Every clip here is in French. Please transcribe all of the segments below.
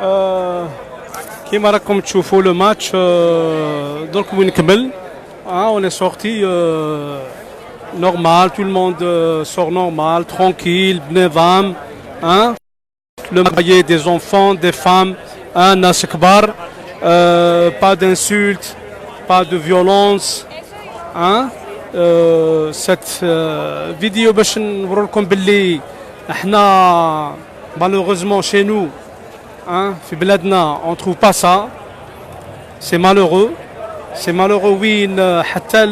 Euh, كيما راكم تشوفوا لو ماتش درك وين كمل. On est sorti normal, tout le monde sort normal, tranquille, بنظام. Le marié des enfants, des femmes, ناس كبار, pas d'insultes, pas de violence. Cette vidéo باش نوريكم باللي احنا malheureusement chez nous في بلادنا on trouve pas ça. C'est malheureux. C'est malheureux, oui, حتى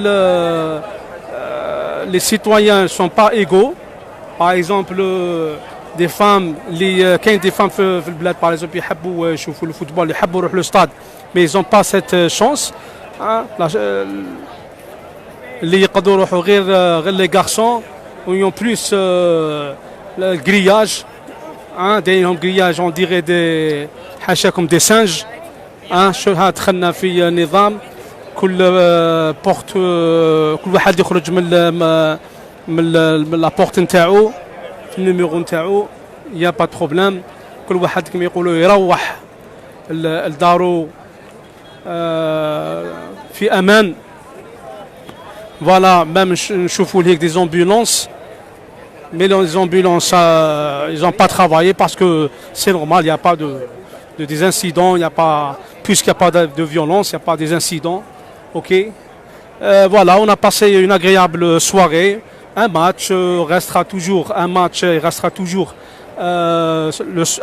les citoyens ne sont pas égaux. Par exemple, des femmes, كاين des femmes في البلاد par exemple يحبوا يشوفوا الفوتبول, يحبوا يروحوا للستاد, mais ils n'ont pas cette chance. اللي يقدروا يروحوا غير les garçons, où ils ont plus le grillage. دايرهم grillage, on dirait des حاشاكم des singes. شو ها دخلنا في نظام كل بورت, كل واحد يخرج من لا بورت نتاعو في النيميرو نتاعو, يا با بروبليم. كل واحد كما يقولوا يروح لدارو في امان. فوالا ميم نشوفوا لهيك دي زامبولانس, mais les ambulances ils n'ont pas travaillé parce que c'est normal, il n'y a pas des incidents, il n'y a pas, puisqu'il n'y a pas de violence, il n'y a pas des incidents. Ok. Voilà, on a passé une agréable soirée. Un match restera toujours un match, il restera toujours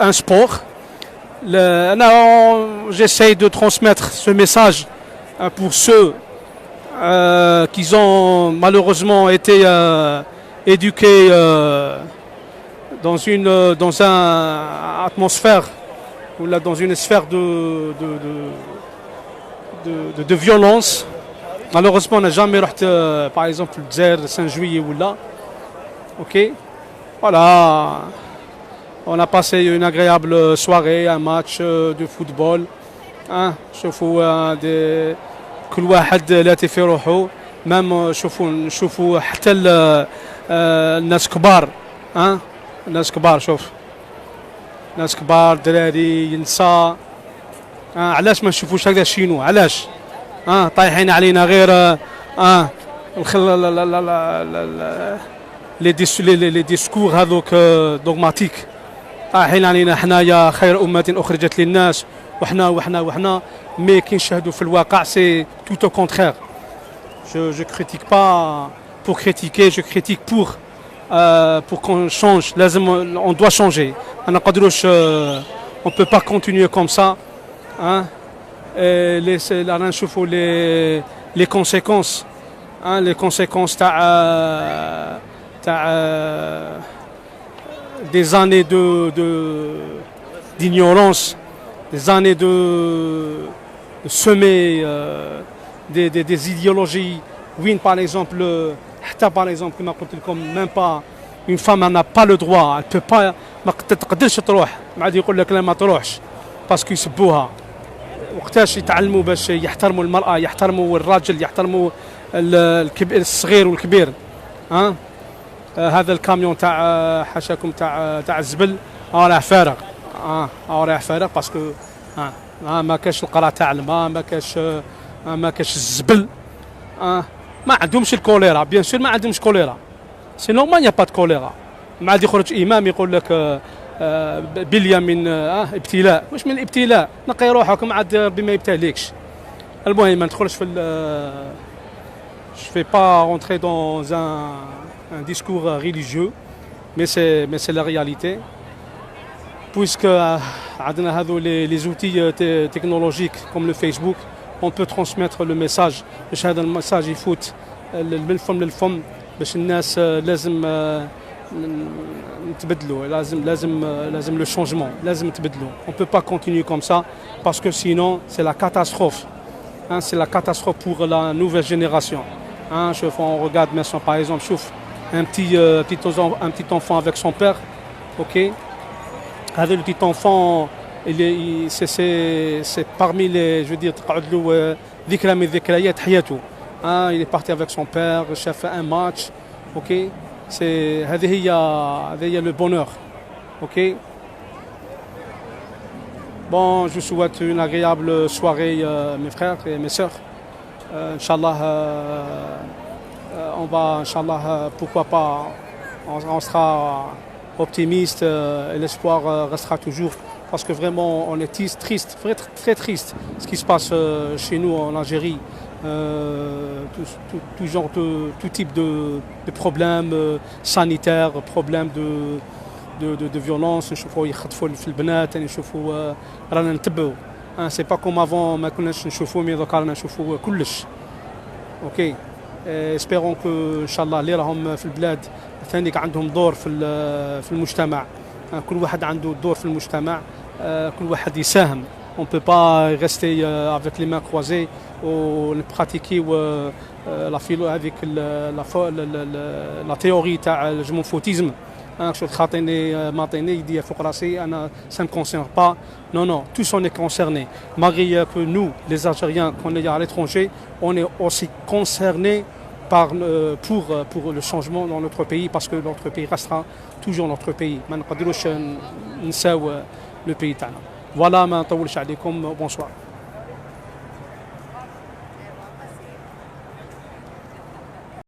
un sport. J'essaie de transmettre ce message pour ceux qui ont malheureusement été éduqués dans une atmosphère ou là dans une sphère de violence. Malheureusement, on n'a jamais été, par exemple, le Dzer, Saint-Juillet ou là. Ok. Voilà. On a passé une agréable soirée, un match de football. شوفوا كل واحد لاتي في روحه. مام نشوفوا حتى الناس كبار. الناس كبار, شوف ناس كبار, دراري, نساء. علاش ما نشوفوش هكذا الشينو؟ علاش طايحين علينا غير لي ديسكور هذوك دوغماتيك, طايحين علينا حنايا خير أمة أخرجت للناس وحنا مي كي نشاهدوا في الواقع سي tout au contraire. Je critique pas pour critiquer, je critique pour qu'on change. On doit changer. On peut pas continuer comme ça. Là نشوفوا les conséquences, les conséquences تاع des années d'ignorance, des années de semer des idéologies. Oui, par exemple, par exemple, كما قلت لكم, même pas une femme n'a pas le droit, elle peut pas, ما تقدرش تروح, ما عاد يقول لك لا ما تروحش باسكو يسبوها. وقتاش يتعلموا باش يحترموا المرأة, يحترموا الراجل, يحترموا الصغير والكبير. هذا الكاميون تاع حاشاكم تاع الزبل راه فارغ. راه فارغ باسكو ما كاش القرا تاع الماء, ما كاش الزبل. ما عندهمش الكوليرا, بيان سور ما عندهمش كوليرا, سي نورمال يا با د كوليرا. ما عاد يخرج امام يقول لك بليه من ابتلاء. واش من الابتلاء؟ نقي روحك, ما عاد ربي ما يبتليكش. المهم ما ندخلش في je vais pas rentrer dans un discours religieux, mais c'est la réalité. Puisque عندنا هذو les outils technologiques comme le Facebook, on peut transmettre le message. باش هذا المساج يفوت من الفم للفم, باش الناس لازم نتبدلوا, لازم le changement, لازم نتبدلوا. On peut pas continuer comme ça parce que sinon c'est la catastrophe. C'est la catastrophe pour la nouvelle génération. On regarde maintenant par exemple, un petit enfant avec son père, ok. Avec le petit enfant, c'est parmi les, je veux dire, ذكرى من ذكريات حياته. Il est parti avec son père, شاف un match, ok. هذه هي le bonheur, ok. Bon, je vous souhaite une agréable soirée, mes frères et mes sœurs. Inch'Allah, on va, Inch'Allah, pourquoi pas, on sera optimiste et l'espoir restera toujours. Parce que vraiment, on est triste, très, très triste, ce qui se passe chez nous en Algérie. Tout type de problèmes sanitaires, problèmes de violence, نشوفوا يخطفوا في البنات نشوفوا رانا نتبعوا سي با كوم افون ما كناش نشوفوا مي دوكا رانا نشوفوا كلش اوكي اسبيرون كو ان شاء الله اللي راهم في البلاد ثاني عندهم دور في المجتمع كل واحد عنده دور في المجتمع كل واحد يساهم on peut pas rester avec les mains croisées ou pratiquer la philo avec la théorie تاع الجمونفوتيزم شو خاطيني معطيني يدي فوق راسي انا ça ne concerne pas non tous on est concernés malgré que nous les Algériens qu'on est à l'étranger on est aussi concernés pour le changement dans notre pays parce que notre pays restera toujours notre pays ما نقدروش نساو le pays تاعنا voilà ما نطولش عليكم bonsoir